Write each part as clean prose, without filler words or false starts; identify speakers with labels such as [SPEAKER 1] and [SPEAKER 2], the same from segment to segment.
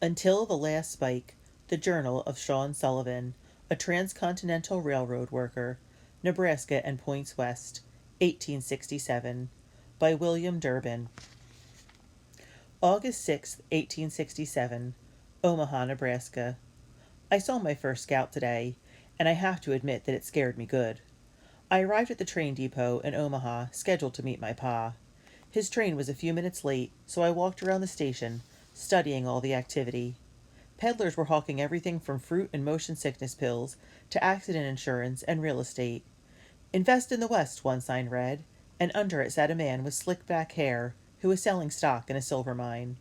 [SPEAKER 1] Until the Last Spike, the Journal of Sean Sullivan, a Transcontinental Railroad Worker, Nebraska and Points West, 1867, by William Durbin. August 6, 1867, Omaha, Nebraska. I saw my first scout today, and I have to admit that it scared me good. I arrived at the train depot in Omaha, scheduled to meet my pa. His train was a few minutes late, so I walked around the station, studying all the activity. Peddlers were hawking everything from fruit and motion sickness pills to accident insurance and real estate. Invest in the West, one sign read, and under it sat a man with slick back hair who was selling stock in a silver mine.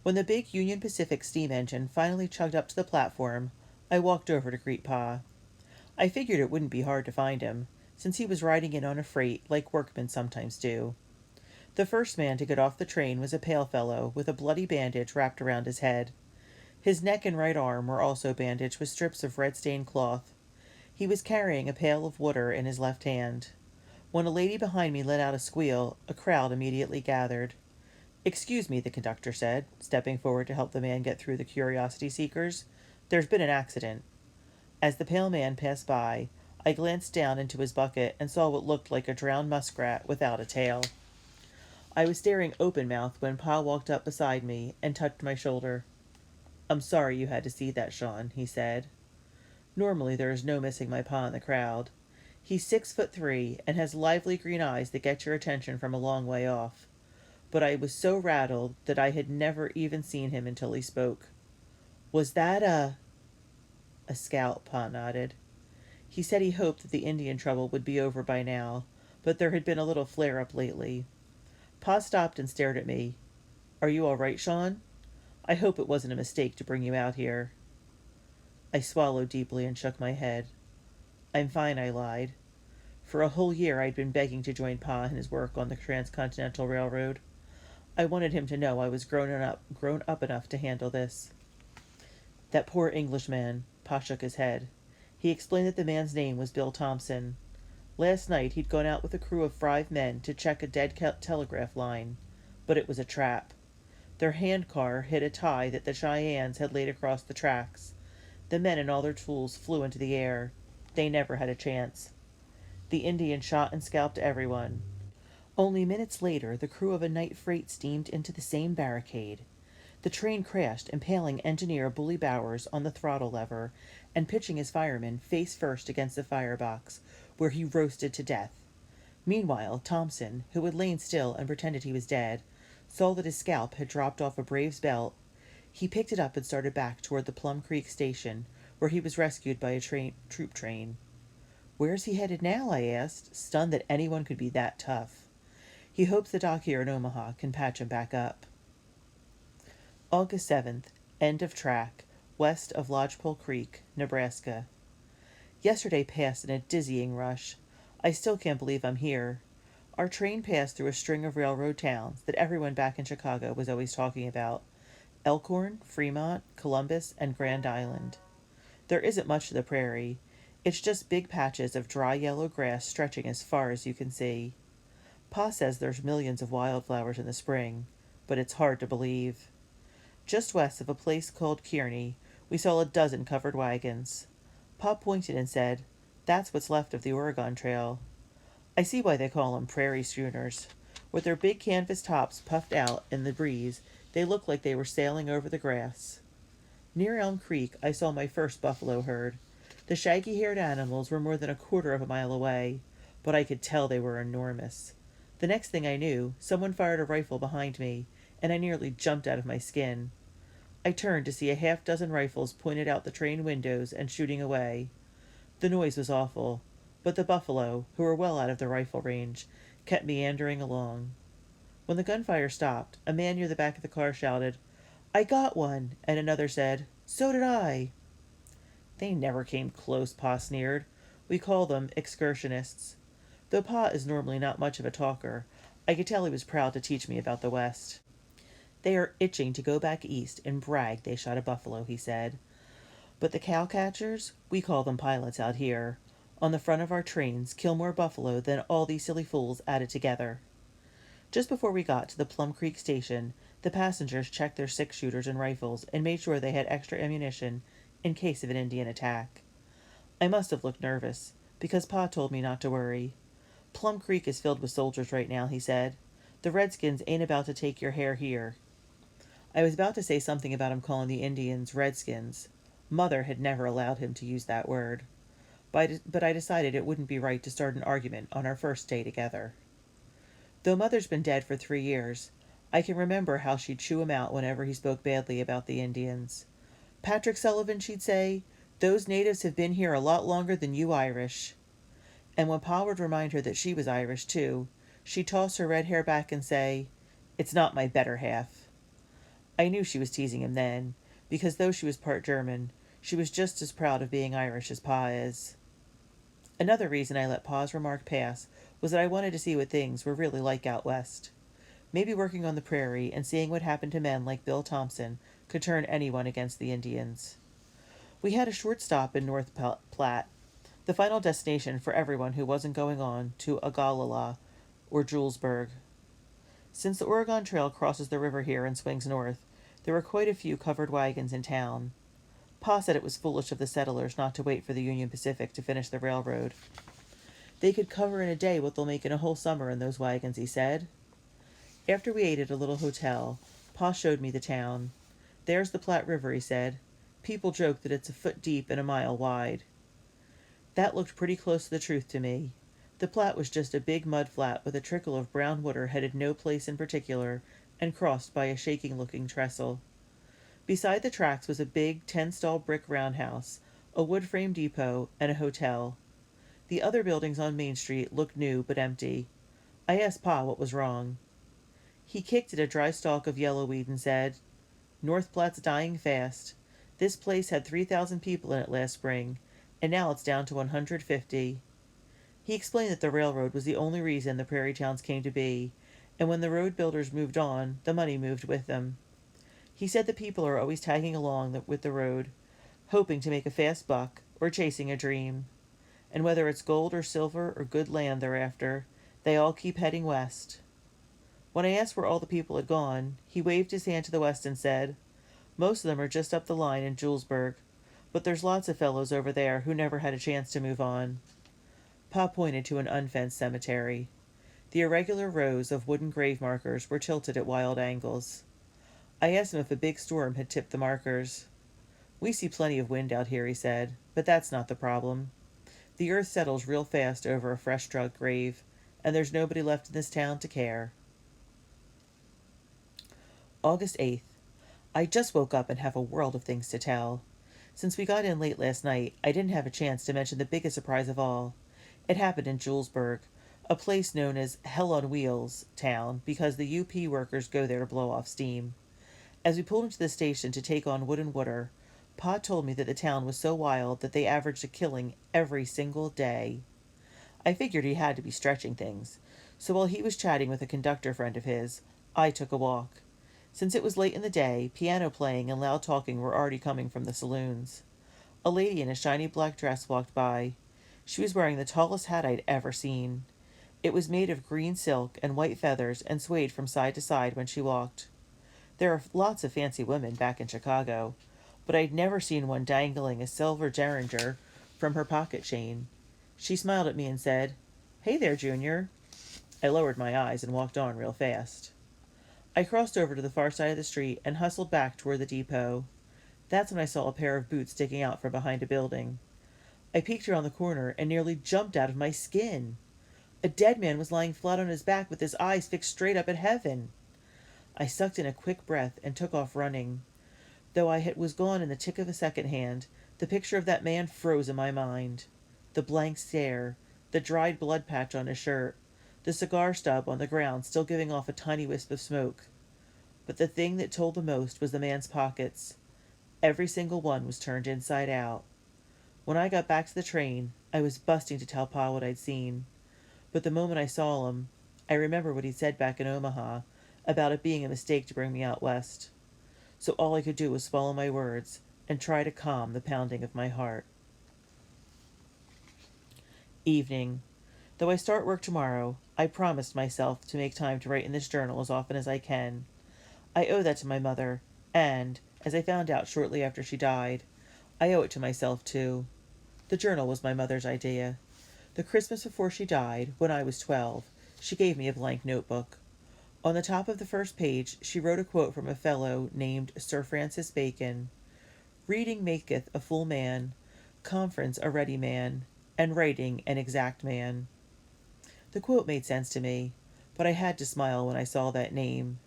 [SPEAKER 1] When the big Union Pacific steam engine finally chugged up to the platform, I walked over to greet Pa. I figured it wouldn't be hard to find him, since he was riding in on a freight like workmen sometimes do. The first man to get off the train was a pale fellow with a bloody bandage wrapped around his head. His neck and right arm were also bandaged with strips of red-stained cloth. He was carrying a pail of water in his left hand. When a lady behind me let out a squeal, a crowd immediately gathered. "Excuse me," the conductor said, stepping forward to help the man get through the curiosity seekers. "There's been an accident." As the pale man passed by, I glanced down into his bucket and saw what looked like a drowned muskrat without a tail. I was staring open-mouthed when Pa walked up beside me and touched my shoulder. "I'm sorry you had to see that, Sean," he said. Normally there is no missing my Pa in the crowd. He's 6'3" and has lively green eyes that get your attention from a long way off. But I was so rattled that I had never even seen him until he spoke. "Was that a scout?" Pa nodded. He said he hoped that the Indian trouble would be over by now, but there had been a little flare-up lately. Pa stopped and stared at me. "Are you all right, Sean? I hope it wasn't a mistake to bring you out here." I swallowed deeply and shook my head. "I'm fine," I lied. For a whole year I'd been begging to join Pa in his work on the Transcontinental Railroad. I wanted him to know I was grown up enough to handle this. "That poor Englishman," Pa shook his head. He explained that the man's name was Bill Thompson. Last night he'd gone out with a crew of 5 men to check a dead telegraph line, but it was a trap. Their handcar hit a tie that the Cheyennes had laid across the tracks. The men and all their tools flew into the air. They never had a chance. The Indians shot and scalped everyone. Only minutes later, the crew of a night freight steamed into the same barricade. The train crashed, impaling engineer Bully Bowers on the throttle lever and pitching his fireman face first against the firebox, where he roasted to death. Meanwhile, Thompson, who had lain still and pretended he was dead, saw that his scalp had dropped off a brave's belt. He picked it up and started back toward the Plum Creek station, where he was rescued by a troop train. "Where's he headed now?" I asked, stunned that anyone could be that tough. "He hopes the doc here in Omaha can patch him back up." August 7th, end of track, west of Lodgepole Creek, Nebraska. Yesterday passed in a dizzying rush. I still can't believe I'm here. Our train passed through a string of railroad towns that everyone back in Chicago was always talking about: Elkhorn, Fremont, Columbus, and Grand Island. There isn't much to the prairie. It's just big patches of dry yellow grass stretching as far as you can see. Pa says there's millions of wildflowers in the spring, but it's hard to believe. Just west of a place called Kearney, we saw a dozen covered wagons. Pa pointed and said, "That's what's left of the Oregon Trail." I see why they call them prairie schooners. With their big canvas tops puffed out in the breeze, they look like they were sailing over the grass. Near Elm Creek, I saw my first buffalo herd. The shaggy-haired animals were more than a quarter of a mile away, but I could tell they were enormous. The next thing I knew, someone fired a rifle behind me, and I nearly jumped out of my skin. I turned to see a half-dozen rifles pointed out the train windows and shooting away. The noise was awful, but the buffalo, who were well out of the rifle range, kept meandering along. When the gunfire stopped, a man near the back of the car shouted, "I got one," and another said, "So did I." "They never came close," Pa sneered. "We call them excursionists." Though Pa is normally not much of a talker, I could tell he was proud to teach me about the West. "They are itching to go back east and brag they shot a buffalo," he said. "But the cow-catchers, we call them pilots out here, on the front of our trains kill more buffalo than all these silly fools added together." Just before we got to the Plum Creek station, The passengers checked their six-shooters and rifles and made sure they had extra ammunition in case of an Indian attack. I must have looked nervous, because Pa told me not to worry. Plum Creek is filled with soldiers right now, he said. The Redskins ain't about to take your hair here. I was about to say something about him calling the Indians Redskins. Mother had never allowed him to use that word. But I decided it wouldn't be right to start an argument on our first day together. Though Mother's been dead for 3 years, I can remember how she'd chew him out whenever he spoke badly about the Indians. "Patrick Sullivan," she'd say, "those natives have been here a lot longer than you Irish." And when Pa would remind her that she was Irish, too, she'd toss her red hair back and say, "It's not my better half." I knew she was teasing him then, because though she was part German, she was just as proud of being Irish as Pa is. Another reason I let Pa's remark pass was that I wanted to see what things were really like out west. Maybe working on the prairie and seeing what happened to men like Bill Thompson could turn anyone against the Indians. We had a short stop in North Platte, the final destination for everyone who wasn't going on to Ogallala or Julesburg. Since the Oregon Trail crosses the river here and swings north, there were quite a few covered wagons in town. Pa said it was foolish of the settlers not to wait for the Union Pacific to finish the railroad. They could cover in a day what they'll make in a whole summer in those wagons, he said. After we ate at a little hotel, Pa showed me the town. "There's the Platte River," he said. "People joke that it's a foot deep and a mile wide." That looked pretty close to the truth to me. The Platte was just a big mud flat with a trickle of brown water headed no place in particular and crossed by a shaking-looking trestle. Beside the tracks was a big 10-stall brick roundhouse, a wood-frame depot, and a hotel. The other buildings on Main Street looked new but empty. I asked Pa what was wrong. He kicked at a dry stalk of yellowweed and said, "North Platte's dying fast. This place had 3,000 people in it last spring, and now it's down to 150. He explained that the railroad was the only reason the prairie towns came to be, and when the road builders moved on, the money moved with them. He said the people are always tagging along with the road, hoping to make a fast buck or chasing a dream. And whether it's gold or silver or good land they're after, they all keep heading west." When I asked where all the people had gone, he waved his hand to the west and said, "Most of them are just up the line in Julesburg, but there's lots of fellows over there who never had a chance to move on." Pa pointed to an unfenced cemetery. The irregular rows of wooden grave markers were tilted at wild angles. I asked him if a big storm had tipped the markers. "We see plenty of wind out here," he said, "but that's not the problem. The earth settles real fast over a fresh-dug grave, and there's nobody left in this town to care." August 8th. I just woke up and have a world of things to tell. Since we got in late last night, I didn't have a chance to mention the biggest surprise of all. It happened in Julesburg, a place known as Hell on Wheels town because the UP workers go there to blow off steam. As we pulled into the station to take on wood and water, Pa told me that the town was so wild that they averaged a killing every single day. I figured he had to be stretching things, so while he was chatting with a conductor friend of his, I took a walk. Since it was late in the day, piano playing and loud talking were already coming from the saloons. A lady in a shiny black dress walked by. She was wearing the tallest hat I'd ever seen. It was made of green silk and white feathers and swayed from side to side when she walked. There are lots of fancy women back in Chicago, but I'd never seen one dangling a silver derringer from her pocket chain. She smiled at me and said, "Hey there, Junior." I lowered my eyes and walked on real fast. I crossed over to the far side of the street and hustled back toward the depot. That's when I saw a pair of boots sticking out from behind a building. I peeked around the corner and nearly jumped out of my skin. A dead man was lying flat on his back with his eyes fixed straight up at heaven. I sucked in a quick breath and took off running. Though was gone in the tick of a second hand, the picture of that man froze in my mind. The blank stare, the dried blood patch on his shirt, the cigar stub on the ground still giving off a tiny wisp of smoke. But the thing that told the most was the man's pockets. Every single one was turned inside out. When I got back to the train, I was busting to tell Pa what I'd seen. But the moment I saw him, I remembered what he'd said back in Omaha about it being a mistake to bring me out west. So all I could do was swallow my words and try to calm the pounding of my heart. Evening. Though I start work tomorrow, I promised myself to make time to write in this journal as often as I can. I owe that to my mother, and, as I found out shortly after she died, I owe it to myself too. The journal was my mother's idea. The Christmas before she died, when I was 12, she gave me a blank notebook. On the top of the first page she wrote a quote from a fellow named Sir Francis Bacon: "Reading maketh a full man, conference a ready man, and writing an exact man." The quote made sense to me, but I had to smile when I saw that name.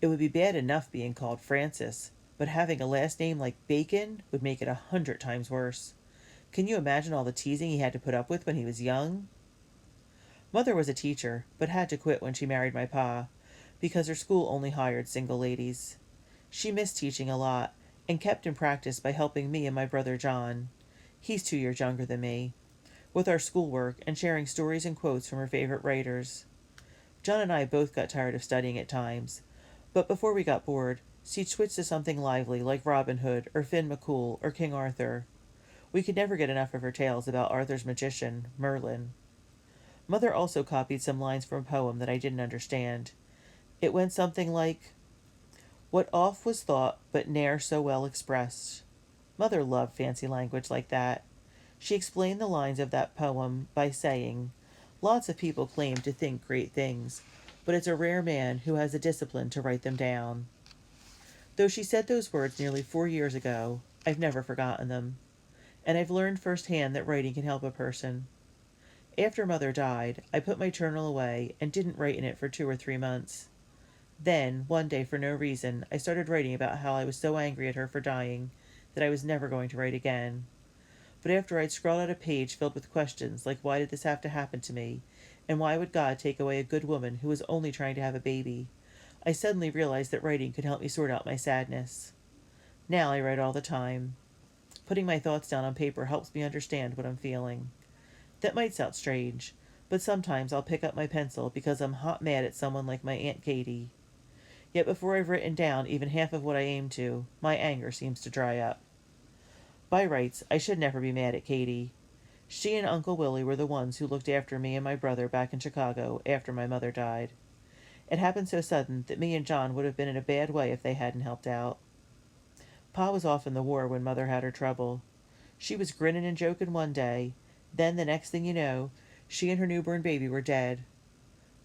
[SPEAKER 1] It would be bad enough being called Francis, but having a last name like Bacon would make it 100 times worse. Can you imagine all the teasing he had to put up with when he was young? Mother was a teacher, but had to quit when she married my pa, because her school only hired single ladies. She missed teaching a lot, and kept in practice by helping me and my brother John, he's 2 years younger than me, with our schoolwork and sharing stories and quotes from her favorite writers. John and I both got tired of studying at times, but before we got bored, she'd switch to something lively like Robin Hood or Finn McCool or King Arthur. We could never get enough of her tales about Arthur's magician, Merlin. Mother also copied some lines from a poem that I didn't understand. It went something like, "What oft was thought, but ne'er so well expressed." Mother loved fancy language like that. She explained the lines of that poem by saying, "Lots of people claim to think great things, but it's a rare man who has the discipline to write them down." Though she said those words nearly 4 years ago, I've never forgotten them, and I've learned firsthand that writing can help a person. After Mother died, I put my journal away and didn't write in it for 2 or 3 months. Then, one day, for no reason, I started writing about how I was so angry at her for dying that I was never going to write again. But after I'd scrawled out a page filled with questions like why did this have to happen to me, and why would God take away a good woman who was only trying to have a baby, I suddenly realized that writing could help me sort out my sadness. Now I write all the time. Putting my thoughts down on paper helps me understand what I'm feeling. That might sound strange, but sometimes I'll pick up my pencil because I'm hot mad at someone like my Aunt Katie. Yet before I've written down even half of what I aim to, my anger seems to dry up. By rights, I should never be mad at Katie. She and Uncle Willie were the ones who looked after me and my brother back in Chicago after my mother died. It happened so sudden that me and John would have been in a bad way if they hadn't helped out. Pa was off in the war when Mother had her trouble. She was grinning and joking one day, then the next thing you know, she and her newborn baby were dead.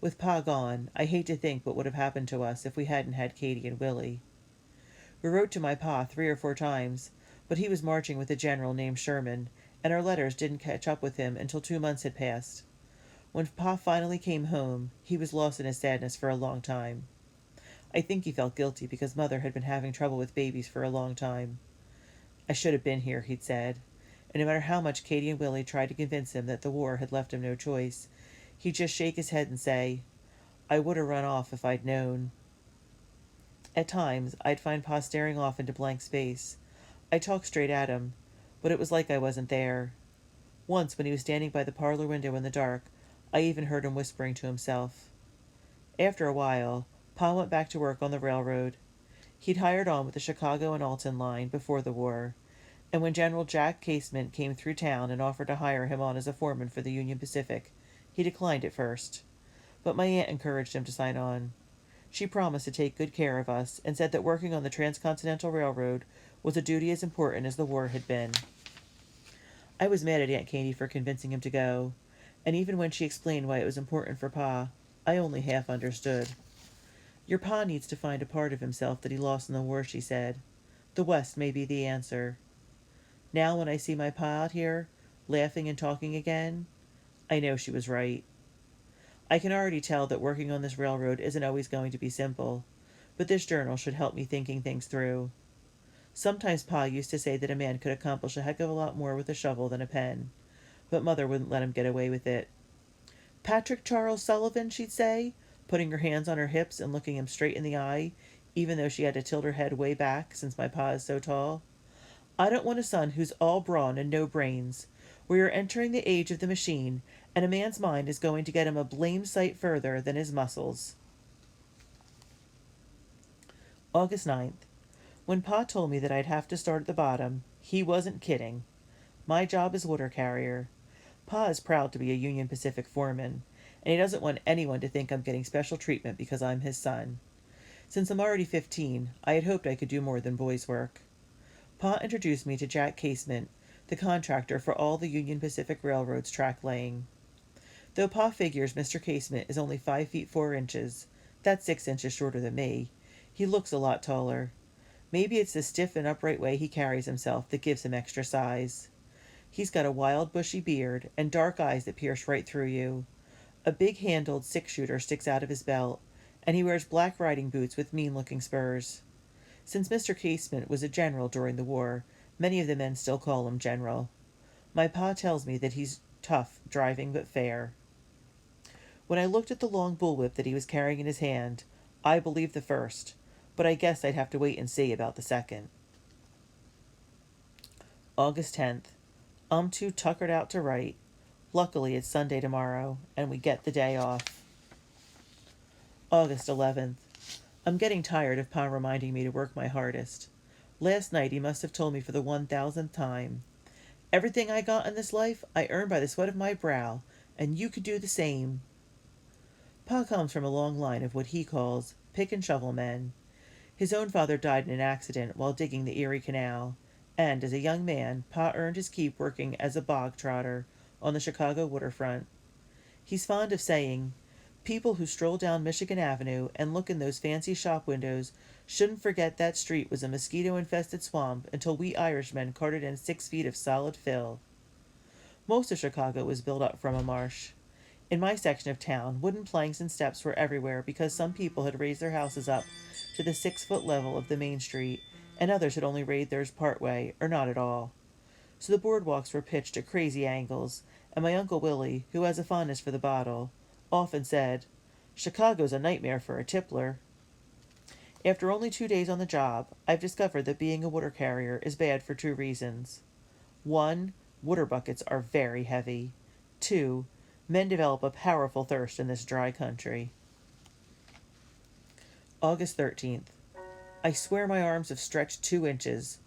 [SPEAKER 1] With Pa gone, I hate to think what would have happened to us if we hadn't had Katie and Willie. We wrote to my Pa 3 or 4 times, but he was marching with a general named Sherman, and our letters didn't catch up with him until 2 months had passed. When Pa finally came home, he was lost in his sadness for a long time. I think he felt guilty because Mother had been having trouble with babies for a long time. "I should have been here," he'd said, and no matter how much Katie and Willie tried to convince him that the war had left him no choice, he'd just shake his head and say, "I would have run off if I'd known." At times, I'd find Pa staring off into blank space. I'd talk straight at him, but it was like I wasn't there. Once, when he was standing by the parlor window in the dark, I even heard him whispering to himself. After a while, Pa went back to work on the railroad. He'd hired on with the Chicago and Alton line before the war, and when General Jack Casement came through town and offered to hire him on as a foreman for the Union Pacific, he declined at first. But my aunt encouraged him to sign on. She promised to take good care of us and said that working on the Transcontinental Railroad was a duty as important as the war had been. I was mad at Aunt Katie for convincing him to go, and even when she explained why it was important for Pa, I only half understood. "Your Pa needs to find a part of himself that he lost in the war," she said. "The West may be the answer." Now when I see my Pa out here, laughing and talking again, I know she was right. I can already tell that working on this railroad isn't always going to be simple, but this journal should help me thinking things through. Sometimes Pa used to say that a man could accomplish a heck of a lot more with a shovel than a pen, but Mother wouldn't let him get away with it. "Patrick Charles Sullivan," she'd say, putting her hands on her hips and looking him straight in the eye, even though she had to tilt her head way back since my Pa is so tall. "I don't want a son who's all brawn and no brains. We are entering the age of the machine, and a man's mind is going to get him a blamed sight further than his muscles." August 9th. When Pa told me that I'd have to start at the bottom, he wasn't kidding. My job is water carrier. Pa is proud to be a Union Pacific foreman, and he doesn't want anyone to think I'm getting special treatment because I'm his son. Since I'm already 15, I had hoped I could do more than boys' work. Pa introduced me to Jack Casement, the contractor for all the Union Pacific Railroad's track laying. Though Pa figures Mr. Casement is only 5 feet 4 inches, that's 6 inches shorter than me, he looks a lot taller. Maybe it's the stiff and upright way he carries himself that gives him extra size. He's got a wild bushy beard and dark eyes that pierce right through you. A big-handled six-shooter sticks out of his belt, and he wears black riding boots with mean-looking spurs. Since Mr. Casement was a general during the war, many of the men still call him General. My pa tells me that he's tough driving but fair. When I looked at the long bullwhip that he was carrying in his hand, I believed the first, but I guess I'd have to wait and see about the second. August 10th. I'm too tuckered out to write. Luckily, it's Sunday tomorrow, and we get the day off. August 11th. I'm getting tired of Pa reminding me to work my hardest. Last night he must have told me for the 1,000th time. Everything I got in this life I earned by the sweat of my brow, and you could do the same. Pa comes from a long line of what he calls pick and shovel men. His own father died in an accident while digging the Erie Canal, and as a young man, Pa earned his keep working as a bog trotter on the Chicago waterfront. He's fond of saying, people who stroll down Michigan Avenue and look in those fancy shop windows shouldn't forget that street was a mosquito-infested swamp until we Irishmen carted in 6 feet of solid fill. Most of Chicago was built up from a marsh. In my section of town, wooden planks and steps were everywhere because some people had raised their houses up to the 6-foot level of the main street, and others had only raised theirs part way, or not at all. So the boardwalks were pitched at crazy angles, and my Uncle Willie, who has a fondness for the bottle, often said, "Chicago's a nightmare for a tippler." After only 2 days on the job, I've discovered that being a water carrier is bad for 2 reasons. 1. Water buckets are very heavy. 2. Men develop a powerful thirst in this dry country. August 13th. I swear my arms have stretched 2 inches.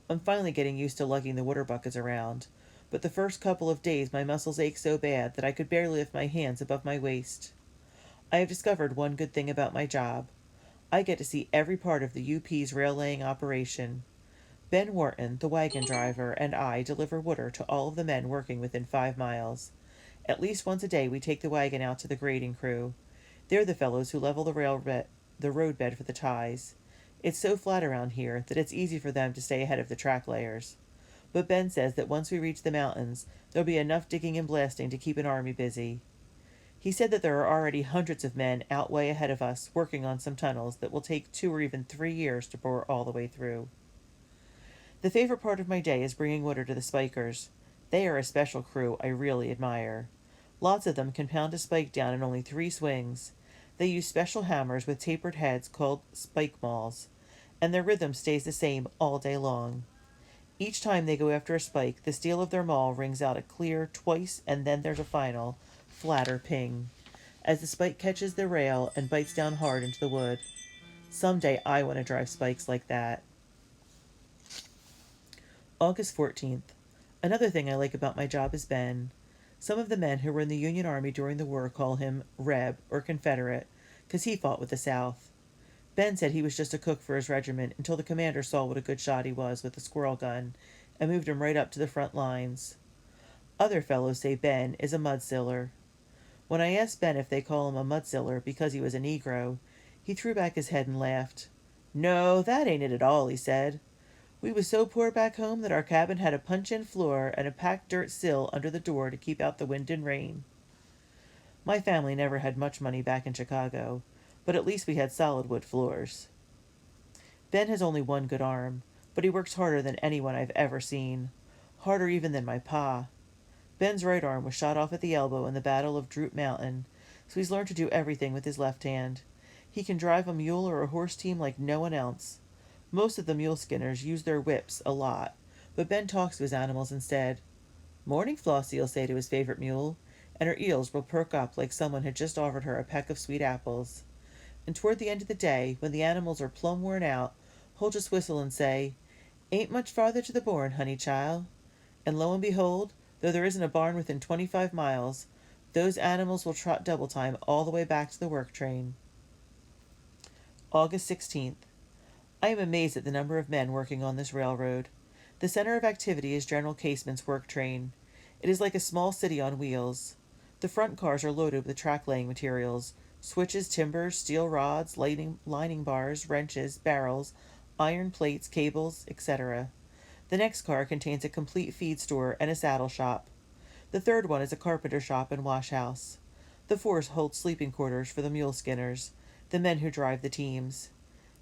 [SPEAKER 1] I'm finally getting used to lugging the water buckets around, but the first couple of days my muscles ached so bad that I could barely lift my hands above my waist. I have discovered one good thing about my job. I get to see every part of the UP's rail laying operation. Ben Wharton, the wagon driver, and I deliver water to all of the men working within 5 miles. At least once a day we take the wagon out to the grading crew. They're the fellows who level the roadbed for the ties. It's so flat around here that it's easy for them to stay ahead of the track layers. But Ben says that once we reach the mountains, there'll be enough digging and blasting to keep an army busy. He said that there are already hundreds of men out way ahead of us working on some tunnels that will take 2 or even 3 years to bore all the way through. The favorite part of my day is bringing water to the spikers. They are a special crew I really admire. Lots of them can pound a spike down in only 3 swings. They use special hammers with tapered heads called spike mauls, and their rhythm stays the same all day long. Each time they go after a spike, the steel of their maul rings out a clear twice, and then there's a final, flatter ping, as the spike catches the rail and bites down hard into the wood. Someday I want to drive spikes like that. August 14th. Another thing I like about my job is Ben. Some of the men who were in the Union Army during the war call him Reb, or Confederate, 'cause he fought with the South. Ben said he was just a cook for his regiment until the commander saw what a good shot he was with a squirrel gun and moved him right up to the front lines. Other fellows say Ben is a mudseller. When I asked Ben if they call him a mudseller because he was a Negro, he threw back his head and laughed. "No, that ain't it at all," he said. "We was so poor back home that our cabin had a punch-in floor and a packed dirt sill under the door to keep out the wind and rain." My family never had much money back in Chicago, but at least we had solid wood floors. Ben has only one good arm, but he works harder than anyone I've ever seen. Harder even than my pa. Ben's right arm was shot off at the elbow in the Battle of Droop Mountain, so he's learned to do everything with his left hand. He can drive a mule or a horse team like no one else. Most of the mule skinners use their whips a lot, but Ben talks to his animals instead. "Morning, Flossie," he'll say to his favorite mule, and her ears will perk up like someone had just offered her a peck of sweet apples. And toward the end of the day, when the animals are plumb worn out, he'll just whistle and say, "Ain't much farther to the barn, honey child." And lo and behold, though there isn't a barn within 25 miles, those animals will trot double time all the way back to the work train. August 16th. I am amazed at the number of men working on this railroad. The center of activity is General Casement's work train. It is like a small city on wheels. The front cars are loaded with track laying materials: switches, timbers, steel rods, lining bars, wrenches, barrels, iron plates, cables, etc. The next car contains a complete feed store and a saddle shop. The third one is a carpenter shop and wash house. The fourth holds sleeping quarters for the mule skinners, the men who drive the teams.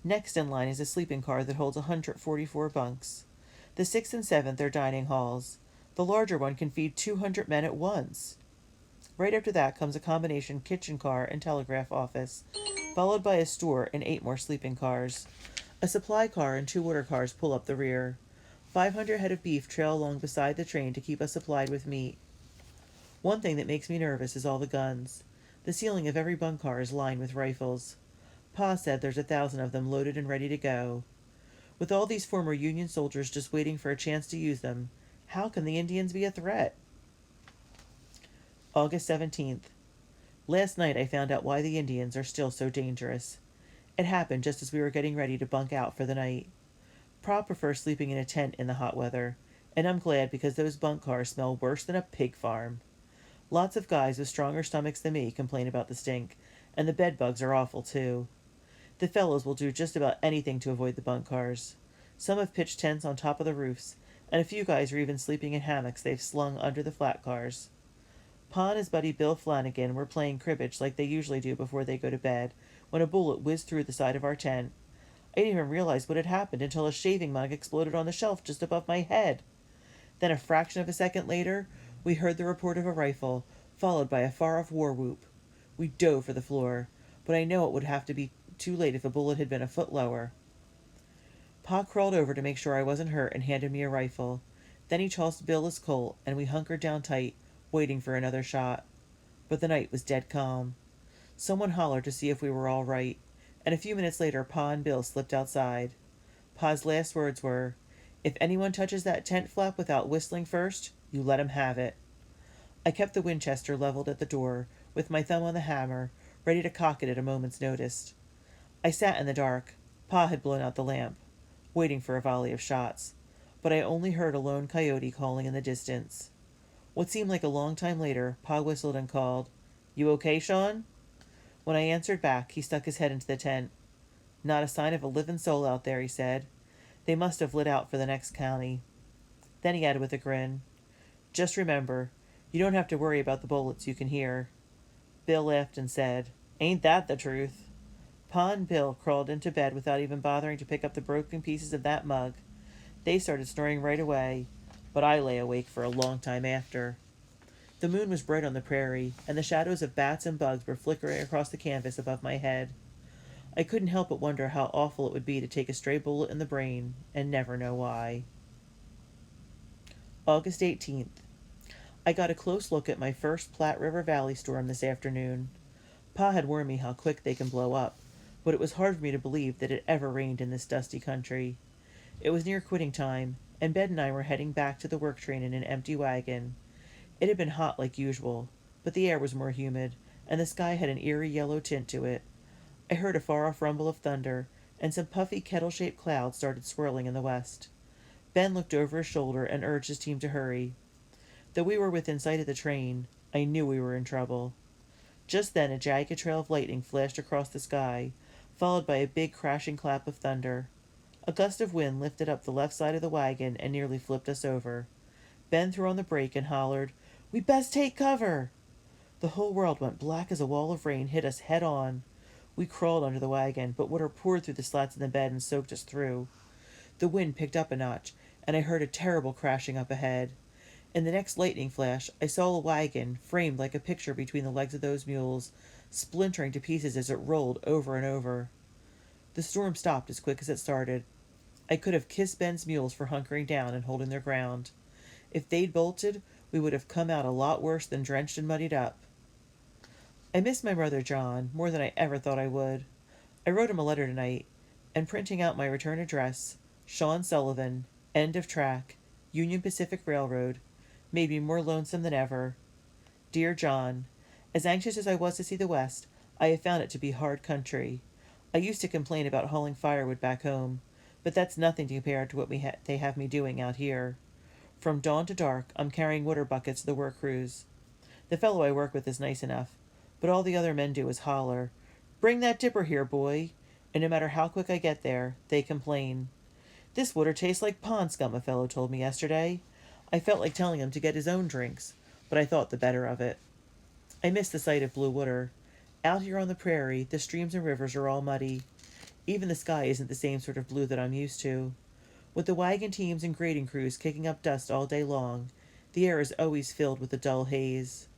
[SPEAKER 1] Next in line is a sleeping car that holds 144 bunks. The sixth and seventh are dining halls. The larger one can feed 200 men at once. Right after that comes a combination kitchen car and telegraph office, followed by a store and 8 more sleeping cars. A supply car and 2 water cars pull up the rear. 500 head of beef trail along beside the train to keep us supplied with meat. One thing that makes me nervous is all the guns. The ceiling of every bunk car is lined with rifles. Pa said there's 1,000 of them loaded and ready to go. With all these former Union soldiers just waiting for a chance to use them, how can the Indians be a threat? August 17th. Last night I found out why the Indians are still so dangerous. It happened just as we were getting ready to bunk out for the night. Pa prefers sleeping in a tent in the hot weather, and I'm glad because those bunk cars smell worse than a pig farm. Lots of guys with stronger stomachs than me complain about the stink, and the bed bugs are awful too. The fellows will do just about anything to avoid the bunk cars. Some have pitched tents on top of the roofs, and a few guys are even sleeping in hammocks they've slung under the flat cars. Pa and his buddy Bill Flanagan were playing cribbage like they usually do before they go to bed, when a bullet whizzed through the side of our tent. I didn't even realize what had happened until a shaving mug exploded on the shelf just above my head. Then a fraction of a second later, we heard the report of a rifle, followed by a far-off war whoop. We dove for the floor, but I know it would have to be too late if a bullet had been a foot lower. Pa crawled over to make sure I wasn't hurt and handed me a rifle. Then he tossed Bill his Colt, and we hunkered down tight, waiting for another shot. But the night was dead calm. Someone hollered to see if we were all right, and a few minutes later Pa and Bill slipped outside. Pa's last words were, "If anyone touches that tent flap without whistling first, you let him have it." I kept the Winchester leveled at the door, with my thumb on the hammer, ready to cock it at a moment's notice. I sat in the dark. Pa had blown out the lamp, waiting for a volley of shots, but I only heard a lone coyote calling in the distance. What seemed like a long time later, Pa whistled and called, "You okay, Sean?" When I answered back, he stuck his head into the tent. "Not a sign of a living soul out there," he said. "They must have lit out for the next county." Then he added with a grin, "Just remember, you don't have to worry about the bullets you can hear." Bill laughed and said, "Ain't that the truth?" Pa and Bill crawled into bed without even bothering to pick up the broken pieces of that mug. They started snoring right away, but I lay awake for a long time after. The moon was bright on the prairie, and the shadows of bats and bugs were flickering across the canvas above my head. I couldn't help but wonder how awful it would be to take a stray bullet in the brain and never know why. August 18th. I got a close look at my first Platte River Valley storm this afternoon. Pa had warned me how quick they can blow up, but it was hard for me to believe that it ever rained in this dusty country. It was near quitting time, and Ben and I were heading back to the work train in an empty wagon. It had been hot like usual, but the air was more humid, and the sky had an eerie yellow tint to it. I heard a far-off rumble of thunder, and some puffy kettle-shaped clouds started swirling in the west. Ben looked over his shoulder and urged his team to hurry. Though we were within sight of the train, I knew we were in trouble. Just then a jagged trail of lightning flashed across the sky, followed by a big crashing clap of thunder. A gust of wind lifted up the left side of the wagon and nearly flipped us over. Ben threw on the brake and hollered, "We best take cover!" The whole world went black as a wall of rain hit us head on. We crawled under the wagon, but water poured through the slats in the bed and soaked us through. The wind picked up a notch, and I heard a terrible crashing up ahead. In the next lightning flash, I saw the wagon, framed like a picture between the legs of those mules, splintering to pieces as it rolled over and over. The storm stopped as quick as it started. I could have kissed Ben's mules for hunkering down and holding their ground. If they'd bolted, we would have come out a lot worse than drenched and muddied up. I missed my brother John more than I ever thought I would. I wrote him a letter tonight, and printing out my return address, Sean Sullivan, end of track, Union Pacific Railroad, made me more lonesome than ever. Dear John, as anxious as I was to see the West, I have found it to be hard country. I used to complain about hauling firewood back home, but that's nothing to compare to what they have me doing out here. From dawn to dark, I'm carrying water buckets to the work crews. The fellow I work with is nice enough, but all the other men do is holler, "Bring that dipper here, boy!" And no matter how quick I get there, they complain. "This water tastes like pond scum," a fellow told me yesterday. I felt like telling him to get his own drinks, but I thought the better of it. I miss the sight of blue water. Out here on the prairie, the streams and rivers are all muddy. Even the sky isn't the same sort of blue that I'm used to. With the wagon teams and grading crews kicking up dust all day long, the air is always filled with a dull haze.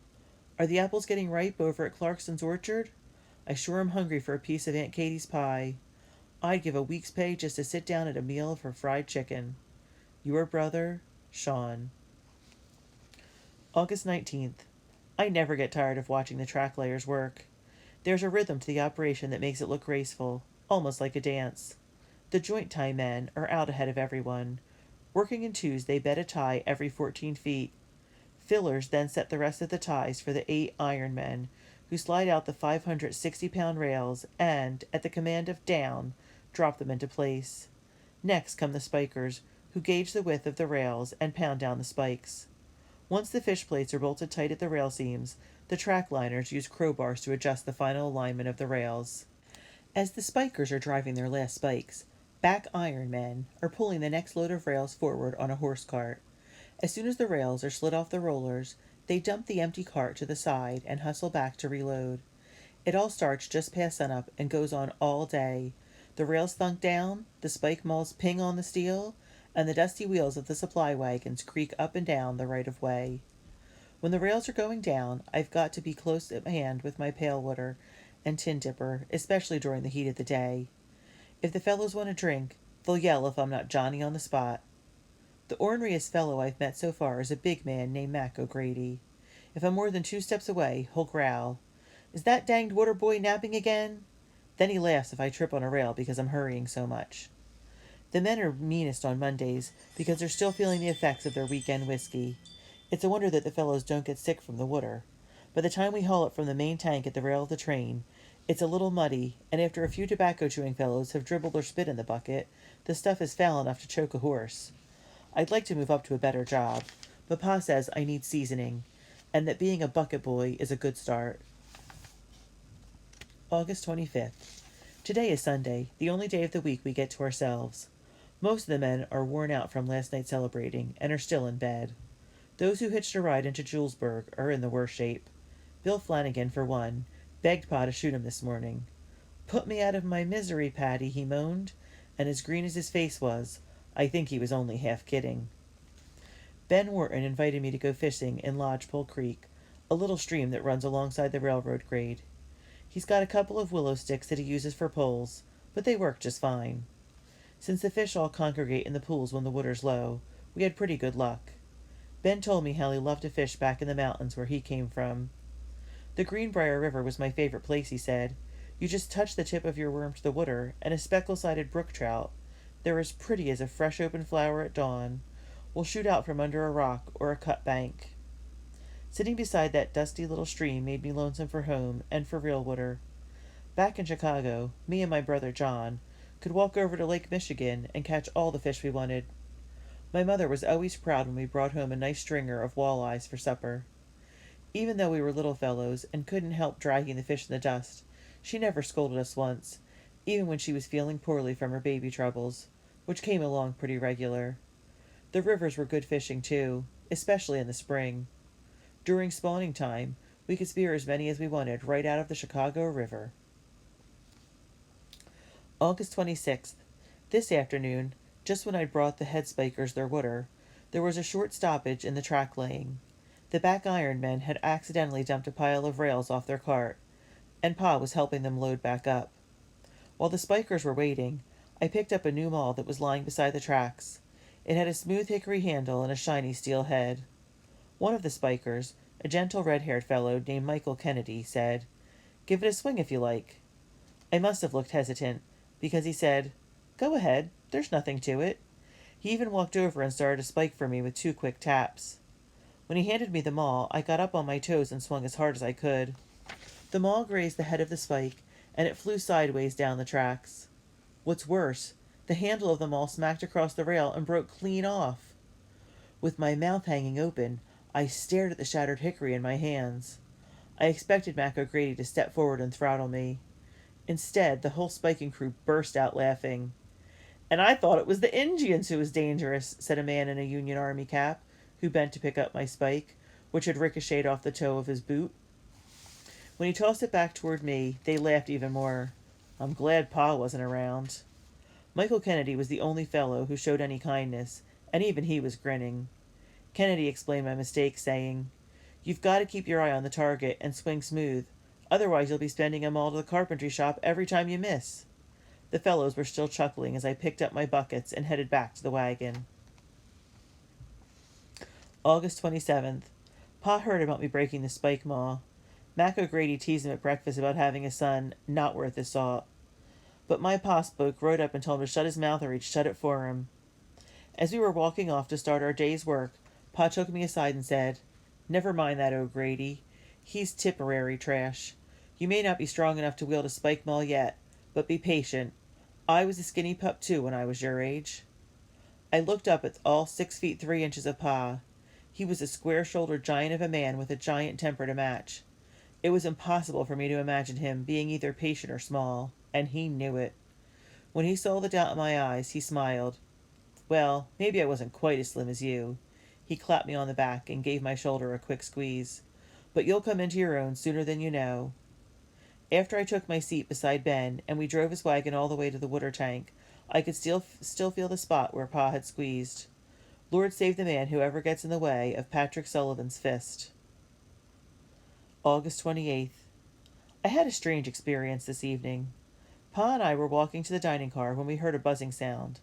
[SPEAKER 1] Are the apples getting ripe over at Clarkson's orchard? I sure am hungry for a piece of Aunt Katie's pie. I'd give a week's pay just to sit down at a meal for fried chicken. Your brother, Sean. August 19th. I never get tired of watching the track layers work. There's a rhythm to the operation that makes it look graceful, almost like a dance. The joint tie men are out ahead of everyone. Working in twos, they bed a tie every 14 feet. Fillers then set the rest of the ties for the 8 iron men, who slide out the 560-pound rails and, at the command of "down," drop them into place. Next come the spikers, who gauge the width of the rails and pound down the spikes. Once the fish plates are bolted tight at the rail seams, the track liners use crowbars to adjust the final alignment of the rails. As the spikers are driving their last spikes, back iron men are pulling the next load of rails forward on a horse cart. As soon as the rails are slid off the rollers, they dump the empty cart to the side and hustle back to reload. It all starts just past sunup and goes on all day. The rails thunk down, the spike mauls ping on the steel, and the dusty wheels of the supply wagons creak up and down the right of way. When the rails are going down, I've got to be close at hand with my pail water and tin dipper, especially during the heat of the day. If the fellows want a drink, they'll yell if I'm not Johnny on the spot. The orneriest fellow I've met so far is a big man named Mac O'Grady. If I'm more than 2 steps away, he'll growl, "Is that danged water boy napping again?" Then he laughs if I trip on a rail because I'm hurrying so much. The men are meanest on Mondays because they're still feeling the effects of their weekend whiskey. It's a wonder that the fellows don't get sick from the water. By the time we haul it from the main tank at the rail of the train, it's a little muddy, and after a few tobacco-chewing fellows have dribbled their spit in the bucket, the stuff is foul enough to choke a horse. I'd like to move up to a better job, but Pa says I need seasoning, and that being a bucket boy is a good start. August 25th. Today is Sunday, the only day of the week we get to ourselves. Most of the men are worn out from last night celebrating and are still in bed. Those who hitched a ride into Julesburg are in the worst shape. Bill Flanagan, for one, begged Pa to shoot him this morning. "Put me out of my misery, Patty," he moaned, and as green as his face was, I think he was only half kidding. Ben Wharton invited me to go fishing in Lodgepole Creek, a little stream that runs alongside the railroad grade. He's got a couple of willow sticks that he uses for poles, but they work just fine. Since the fish all congregate in the pools when the water's low, we had pretty good luck. Ben told me how he loved to fish back in the mountains where he came from. The Greenbrier River was my favorite place, he said. You just touch the tip of your worm to the water, and a speckle-sided brook trout, they're as pretty as a fresh open flower at dawn, will shoot out from under a rock or a cut bank. Sitting beside that dusty little stream made me lonesome for home and for real water. Back in Chicago, me and my brother John could walk over to Lake Michigan and catch all the fish we wanted. My mother was always proud when we brought home a nice stringer of walleyes for supper. Even though we were little fellows and couldn't help dragging the fish in the dust, she never scolded us once, even when she was feeling poorly from her baby troubles, which came along pretty regular. The rivers were good fishing, too, especially in the spring. During spawning time, we could spear as many as we wanted right out of the Chicago River. August 26th. This afternoon, just when I'd brought the head spikers their water, there was a short stoppage in the track laying. The back iron men had accidentally dumped a pile of rails off their cart, and Pa was helping them load back up. While the spikers were waiting, I picked up a new maul that was lying beside the tracks. It had a smooth hickory handle and a shiny steel head. One of the spikers, a gentle red-haired fellow named Michael Kennedy, said, "Give it a swing if you like." I must have looked hesitant, because he said, "Go ahead, there's nothing to it." He even walked over and started a spike for me with 2 quick taps. When he handed me the maul, I got up on my toes and swung as hard as I could. The maul grazed the head of the spike, and it flew sideways down the tracks. What's worse, the handle of them all smacked across the rail and broke clean off. With my mouth hanging open, I stared at the shattered hickory in my hands. I expected Mac O'Grady to step forward and throttle me. Instead, the whole spiking crew burst out laughing. "And I thought it was the Indians who was dangerous," said a man in a Union Army cap, who bent to pick up my spike, which had ricocheted off the toe of his boot. When he tossed it back toward me, they laughed even more. I'm glad Pa wasn't around. Michael Kennedy was the only fellow who showed any kindness, and even he was grinning. Kennedy explained my mistake, saying, "You've got to keep your eye on the target and swing smooth. Otherwise you'll be spending 'em all to the carpentry shop every time you miss." The fellows were still chuckling as I picked up my buckets and headed back to the wagon. August 27th. Pa heard about me breaking the spike maw. Mac O'Grady teased him at breakfast about having a son not worth his salt. But my pa spoke right up and told him to shut his mouth or he'd shut it for him. As we were walking off to start our day's work, Pa took me aside and said, "Never mind that O'Grady. He's Tipperary trash. You may not be strong enough to wield a spike maul yet, but be patient. I was a skinny pup too when I was your age." I looked up at all 6 feet 3 inches of Pa. He was a square-shouldered giant of a man with a giant temper to match. It was impossible for me to imagine him being either patient or small, and he knew it. When he saw the doubt in my eyes, he smiled. "Well, maybe I wasn't quite as slim as you." He clapped me on the back and gave my shoulder a quick squeeze. "But you'll come into your own sooner than you know." After I took my seat beside Ben and we drove his wagon all the way to the water tank, I could still feel the spot where Pa had squeezed. Lord save the man who ever gets in the way of Patrick Sullivan's fist. August 28th. I had a strange experience this evening. Pa and I were walking to the dining car when we heard a buzzing sound.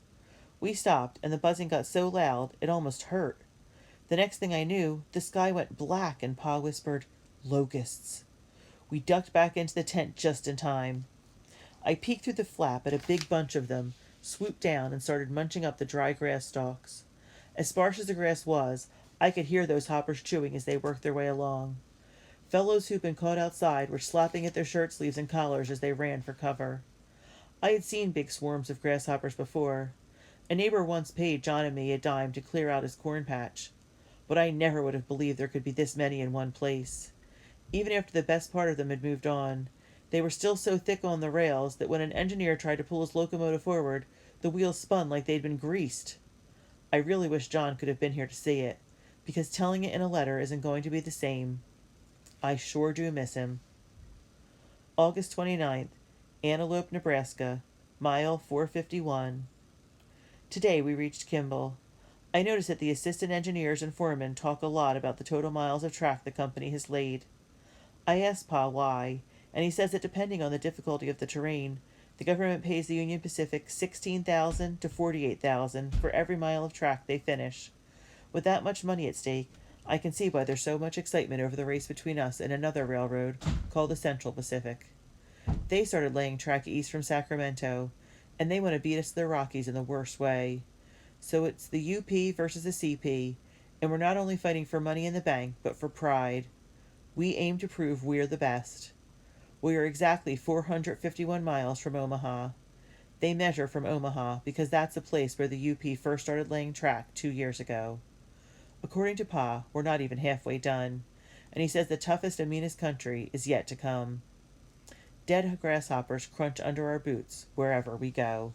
[SPEAKER 1] We stopped, and the buzzing got so loud it almost hurt. The next thing I knew, the sky went black, and Pa whispered, "Locusts." We ducked back into the tent just in time. I peeked through the flap at a big bunch of them, swooped down, and started munching up the dry grass stalks. As sparse as the grass was, I could hear those hoppers chewing as they worked their way along. Fellows who'd been caught outside were slapping at their shirt sleeves and collars as they ran for cover. I had seen big swarms of grasshoppers before. A neighbor once paid John and me a dime to clear out his corn patch, but I never would have believed there could be this many in one place. Even after the best part of them had moved on, they were still so thick on the rails that when an engineer tried to pull his locomotive forward, the wheels spun like they'd been greased. I really wish John could have been here to see it, because telling it in a letter isn't going to be the same. I sure do miss him. August 29th, Antelope, Nebraska, mile 451. Today we reached Kimball. I noticed that the assistant engineers and foremen talk a lot about the total miles of track the company has laid. I asked Pa why, and he says that depending on the difficulty of the terrain, the government pays the Union Pacific $16,000 to $48,000 for every mile of track they finish. With that much money at stake, I can see why there's so much excitement over the race between us and another railroad called the Central Pacific. They started laying track east from Sacramento, and they want to beat us to the Rockies in the worst way. So it's the UP versus the CP, and we're not only fighting for money in the bank, but for pride. We aim to prove we're the best. We are exactly 451 miles from Omaha. They measure from Omaha because that's the place where the UP first started laying track 2 years ago. According to Pa, we're not even halfway done, and he says the toughest and meanest country is yet to come. Dead grasshoppers crunch under our boots wherever we go.